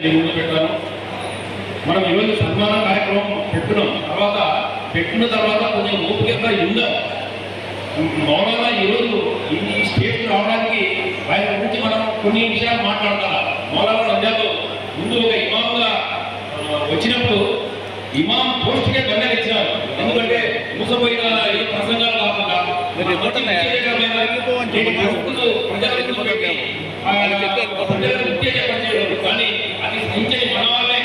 పెట్టాను. మనం ఈరోజు సన్మాన కార్యక్రమం పెట్టిన తర్వాత కొంచెం ఓపికగా ఉందాం. మౌనంగా ఈరోజు ఈ స్టేట్ రావడానికి ఆయన గురించి మనం కొన్ని విషయాలు మాట్లాడతాం. మౌలానా నంద్యాలలో ముందు ఒక ఇమాంగా వచ్చినప్పుడు ఇమాం పోస్ట్కే దండలు ఇచ్చినారు. ఎందుకంటే మూసపోయిన ఏ ప్రసంగాలు కాకుండా కానీ అది సంచని మన వాళ్ళే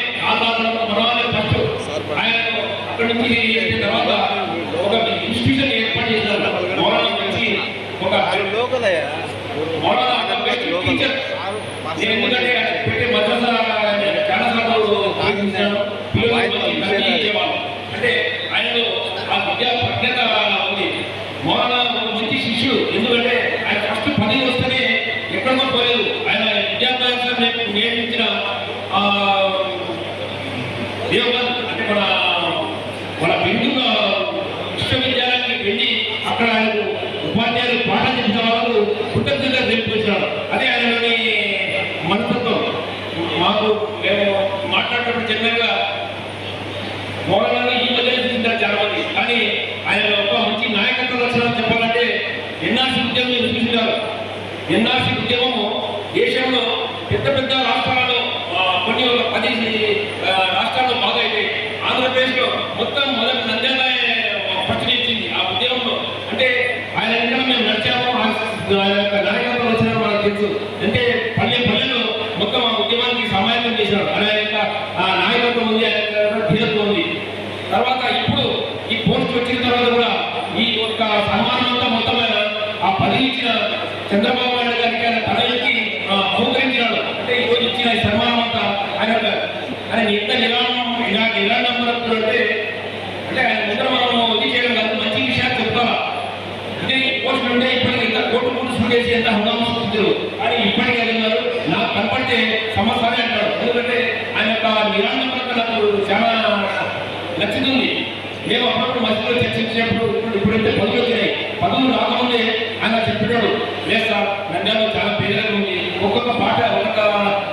మన వాళ్ళే ఫస్ట్ ఆయన అక్కడి నుంచి తర్వాత ఒక ఇన్స్టిట్యూషన్ ఏర్పాటు చేశారు. మౌలానా వచ్చి ఒక మౌలానా టీచర్ ఎందుకంటే పెట్టే మద్రసా చాలా సార్లు అంటే ఆయనలో ఆ విద్యా ప్రజ్ఞత ఉంది. మౌలానా మంచి శిష్యుడు. ఎందుకంటే ఆయన ఫస్ట్ 10 వస్తేనే ఎక్కడో పోలేదు. ఆయన విద్యాభ్యాసం నేర్పించిన దేవగన్ అంటే మన బెంగళూరు విశ్వవిద్యాలయానికి వెళ్ళి అక్కడ ఆయనకు ఉపాధ్యాయులు పాఠం చెప్పిన వాళ్ళు కృతజ్ఞతగా తెలిపించారు. అదే ఆయనలోని మనస్తత్వం. మాకు మేము మాట్లాడేటప్పుడు జనరల్గా మౌలానా ఈ మధ్యలో చూసింటారు చాలా మంది. కానీ ఆయన ఒక మంచి నాయకత్వ లక్షణాలు చెప్పాలంటే ఎన్ఆర్సీ ఉద్యమం చూసింటారు. ఎన్ఆర్సీ ఉద్యమము దేశంలో పెద్ద పెద్ద రాష్ట్రాలలో కొన్ని ఒక 10 రాష్ట్రాల్లో బాగా అయిపోయి ఆంధ్రప్రదేశ్లో మొత్తం మొదటి నంద్యాల ప్రచురించింది ఆ ఉద్యమంలో. అంటే ఆయన ఇంకా మేము నడిచాము. ఆయన యొక్క నాయకత్వం వచ్చిన వాళ్ళకి తెలుసు. అంటే పల్లెలో మొత్తం ఆ ఉద్యమానికి సమాయత్తం చేశారు. ఆయన యొక్క నాయకత్వం ఉంది, ఆయన ధీరత్వం ఉంది. తర్వాత ఇప్పుడు ఈ పోస్ట్ వచ్చిన తర్వాత కూడా ఈ యొక్క సన్మానం అంతా మొత్తం ఆ పదవి ఇచ్చిన చంద్రబాబు నాయుడు గారికి ఆయన పదవికి బహుకరించినాడు. అంటే ఈరోజు ఇచ్చిన ఈ సన్మానం అంతా ఆయన ఎంత నిరాడంబరప్పుడు అంటే ఆయన ముందర మనం ఇది చేయడం కాదు, మంచి విషయాలు చెప్తారా. అంటే ఈ పోస్ట్ ఉంటే ఇప్పటికి ఎంత కోర్టు చేసి ఎంత హంగామా సృష్టించారు. కానీ ఇప్పటికీ అడిగినారు నాకు కనపడితే సమస్యనే అంటాడు. ఎందుకంటే ఆయన యొక్క నిరాడంబరత నాకు చాలా నచ్చుతుంది. మేము అప్పుడప్పుడు మధ్యలో చర్చించినప్పుడు ఇప్పుడైతే పదవులు వచ్చినాయి. పదవులు రాకముందే ఆయన చెప్పాడు, లేదు సార్ నంద్యాలలో చాలా పేదలకు ఉంది. ఒక్కొక్క పాట ఒక్కొక్క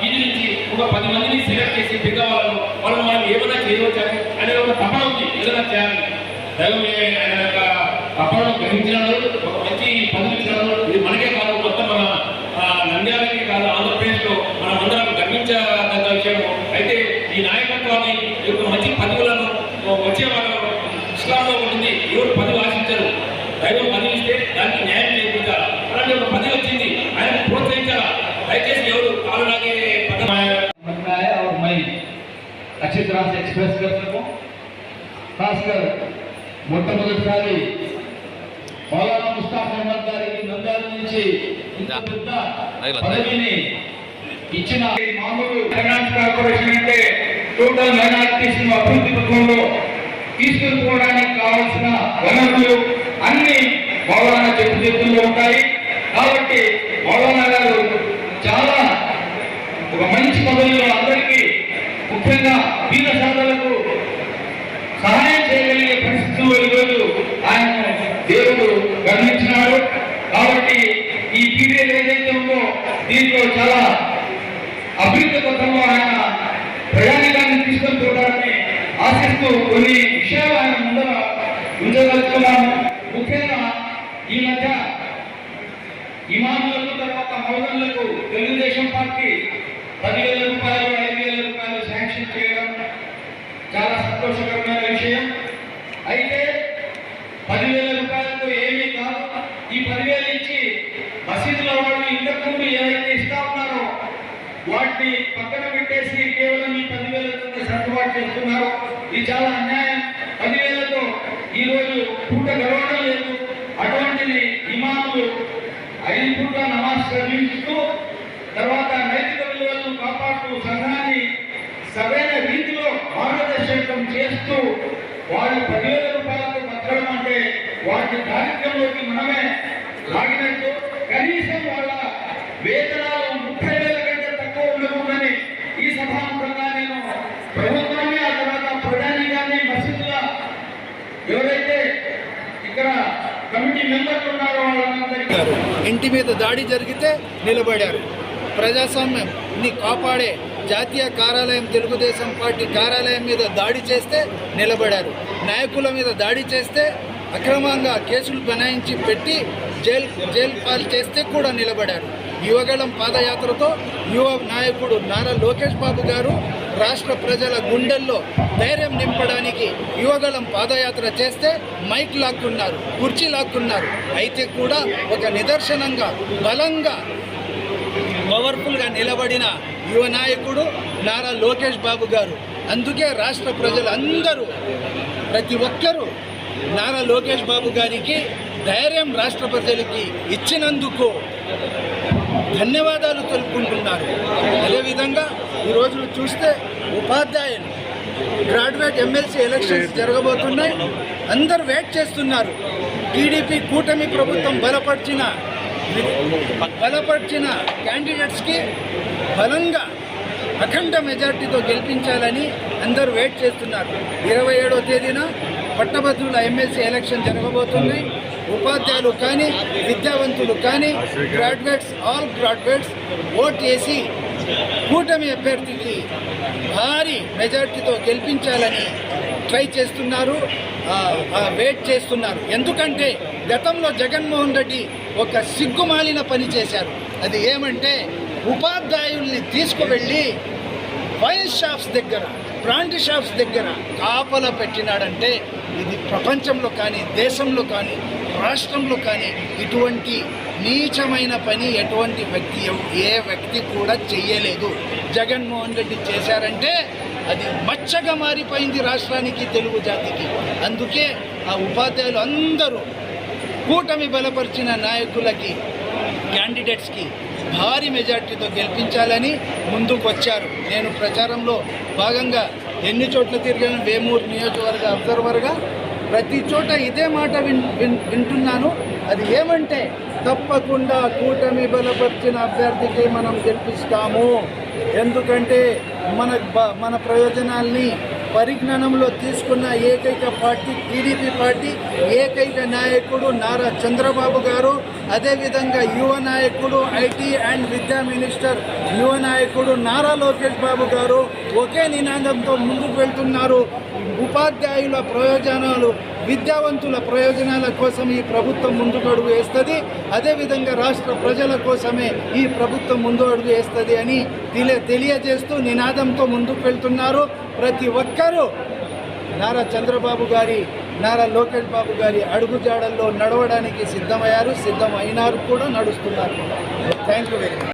వీధి నుంచి ఒక 10 మందిని సెలెక్ట్ చేసి పెద్దవాళ్ళను వాళ్ళు మనం ఏమైనా చేయవచ్చని అనే ఒక తపన ఉంది. ఏదైనా చేయాలి. దైవం ఆయన యొక్క తపనను గ్రహించినాడు. ఒక మంచి పదవి ఇచ్చినాడు. ఇది మనకే కాదు, మొత్తం మన నంద్యాలకి కాదు, ఆంధ్రప్రదేశ్లో మనం అందరం గర్వించదగ్గ విషయం. అయితే ఈ నాయకత్వాన్ని ఈ యొక్క మంచి పదవులను వచ్చే వాళ్ళు ఇస్లాంలో ఉంటుంది. ఎవరు పదవి ఆశించారు. దైవం పదవి ఇస్తే దానికి న్యాయం చేయించాలి. అలాంటి ఒక పదవి వచ్చింది, ఆయన ప్రోత్సహించాలా. దయచేసి ఎవరు కాలులాగే और मैं अच्छी तरह से एक्सप्रेस कर सकूं. खासकर మొట్టమొదటిసారి మౌలానా ముస్తాఫా అహ్మద్ గారికి నంద్యాల నుంచి ఇంత పెద్ద పదవిని ఇచ్చిన మామూలు ఫైనాన్స్ కార్పొరేషన్ అంటే టోటల్ మైనారిటీస్ అభివృద్ధి పథకంలో తీసుకుపోవడానికి కావాల్సిన వనరులు అన్ని మౌలానా చేతుల్లో ఉంటాయి. కాబట్టి మౌలానా గారు చాలా ఒక మంచి పదవిలో అందరికీ ముఖ్యంగా బీద సాధనలకు సహాయం చేయగలిగే పరిస్థితుల్లో ఈరోజు ఆయన దేవుడు గమనించినాడు. కాబట్టి ఈ పీరియడ్ ఏదైతే ఉందో దీంట్లో చాలా అభివృద్ధి పథంలో ఆయన ప్రయాణికాన్ని తీసుకొని పోవడాన్ని ఆశిస్తూ కొన్ని విషయాలు ఆయన ముందర ఉంచగలుగుతున్నాము. ముఖ్యంగా ఈ మధ్య ఇమాములకు తర్వాత మౌలన్లకు తెలుగుదేశం పార్టీ 10,000 రూపాయలు 5,000 రూపాయలు శాంక్షన్ చేయడం చాలా సంతోషకరమైన విషయం. అయితే 10,000 రూపాయలతో ఏమీ కాదు. ఈ 10,000 ఇచ్చి మసీదుల వాళ్ళు ఇంతకుముందు ఏవైతే ఇస్తా ఉన్నారో వాటిని పక్కన పెట్టేసి కేవలం ఈ 10,000తో సర్దుబాటు చేస్తున్నారు. ఇది చాలా అన్యాయం. 10,000తో ఈరోజు పూట గడవడం లేదు. అటువంటిది ఇమాములు 5 పూట నమాజ్ చదివిస్తూ తర్వాత నైతిక విలువలను కాపాడుతూ సంఘాన్ని సరైన రీతిలో మార్గదర్శకం చేస్తూ వాళ్ళు 10,000 రూపాయలతో బతకడం అంటే వాటి కార్యక్రమంలోకి మనమే లాగినట్టు. కనీసం వాళ్ళ వేతనాలు 30,000 కంటే తక్కువ ఉండకూడదని ఈ సభాముఖంగా నేను ప్రభుత్వాన్ని ఆ తర్వాత ప్రధానిగాన్ని మసీదుల ఎవరైతే ఇక్కడ కమిటీ మెంబర్లు ఉన్నారో వాళ్ళందరికీ ఇంటి మీద దాడి జరిగితే నిలబడారు. ప్రజాస్వామ్యాన్ని కాపాడే జాతీయ కార్యాలయం తెలుగుదేశం పార్టీ కార్యాలయం మీద దాడి చేస్తే నిలబడారు. నాయకుల మీద దాడి చేస్తే అక్రమంగా కేసులు బనాయించి పెట్టి జైలు పాలు చేస్తే కూడా నిలబడారు. యువగళం పాదయాత్రతో యువ నాయకుడు నారా లోకేష్ బాబు గారు రాష్ట్ర ప్రజల గుండెల్లో ధైర్యం నింపడానికి యువగళం పాదయాత్ర చేస్తే మైక్ లాక్కున్నారు, కుర్చీ లాక్కున్నారు. అయితే కూడా ఒక నిదర్శనంగా బలంగా పవర్ఫుల్గా నిలబడిన యువ నాయకుడు నారా లోకేష్ బాబు గారు. అందుకే రాష్ట్ర ప్రజలందరూ ప్రతి ఒక్కరూ నారా లోకేష్ బాబు గారికి ధైర్యం రాష్ట్ర ప్రజలకి ఇచ్చినందుకు ధన్యవాదాలు తెలుపుకుంటున్నారు. అదేవిధంగా ఈరోజు చూస్తే ఉపాధ్యాయులు గ్రాడ్యుయేట్ ఎమ్మెల్సీ ఎలక్షన్స్ జరగబోతున్నాయి. అందరూ వెయిట్ చేస్తున్నారు. టీడీపీ కూటమి ప్రభుత్వం బలపరిచిన క్యాండిడేట్స్కి బలంగా అఖండ మెజార్టీతో గెలిపించాలని అందరూ వెయిట్ చేస్తున్నారు. 27వ తేదీన పట్టభద్రుల ఎమ్మెల్సీ ఎలక్షన్ జరగబోతుంది. ఉపాధ్యాయులు కానీ విద్యావంతులు కానీ ఆల్ గ్రాడ్యుయేట్స్ ఓట్ వేసి కూటమి అభ్యర్థికి భారీ మెజార్టీతో గెలిపించాలని ట్రై చేస్తున్నారు, వెయిట్ చేస్తున్నారు. ఎందుకంటే గతంలో జగన్మోహన్ రెడ్డి ఒక సిగ్గుమాలిన పని చేశారు. అది ఏమంటే ఉపాధ్యాయుల్ని తీసుకువెళ్ళి వైన్ షాప్స్ దగ్గర, బ్రాండ్ షాప్స్ దగ్గర కాపలా పెట్టినాడంటే ఇది ప్రపంచంలో కానీ, దేశంలో కానీ, రాష్ట్రంలో కానీ ఇటువంటి నీచమైన పని ఏ వ్యక్తి కూడా చెయ్యలేదు. జగన్మోహన్ రెడ్డి చేశారంటే అది మచ్చగా మారిపోయింది రాష్ట్రానికి, తెలుగు జాతికి. అందుకే ఆ ఉపాధ్యాయులు అందరూ కూటమి బలపరిచిన నాయకులకి, క్యాండిడేట్స్కి భారీ మెజార్టీతో గెలిపించాలని ముందుకు వచ్చారు. నేను ప్రచారంలో భాగంగా ఎన్ని చోట్ల తిరిగాను, వేమూరు నియోజకవర్గ అబ్జర్వర్గా ప్రతి చోట ఇదే మాట వింటున్నాను. అది ఏమంటే తప్పకుండా కూటమి బలపరిచిన అభ్యర్థికి మనం గెలిపిస్తాము. ఎందుకంటే మన ప్రయోజనాల్ని పరిజ్ఞానంలో తీసుకున్న ఏకైక పార్టీ టీడీపీ పార్టీ, ఏకైక నాయకుడు నారా చంద్రబాబు గారు. అదేవిధంగా యువ నాయకుడు ఐటీ అండ్ విద్యా మినిస్టర్ యువ నాయకుడు నారా లోకేష్ బాబు గారు ఒకే నినాదంతో ముందుకు వెళ్తున్నారు. ఉపాధ్యాయుల ప్రయోజనాలు, విద్యావంతుల ప్రయోజనాల కోసం ఈ ప్రభుత్వం ముందుకు అడుగు వేస్తుంది. అదేవిధంగా రాష్ట్ర ప్రజల కోసమే ఈ ప్రభుత్వం ముందు అడుగు వేస్తుంది అని తెలియజేస్తూ నినాదంతో ముందుకు వెళ్తున్నారు. ప్రతి ఒక్కరూ నారా చంద్రబాబు గారి, నారా లోకేష్ బాబు గారి అడుగుజాడల్లో నడవడానికి సిద్ధమైనారు కూడా, నడుస్తున్నారు. Thank you very much.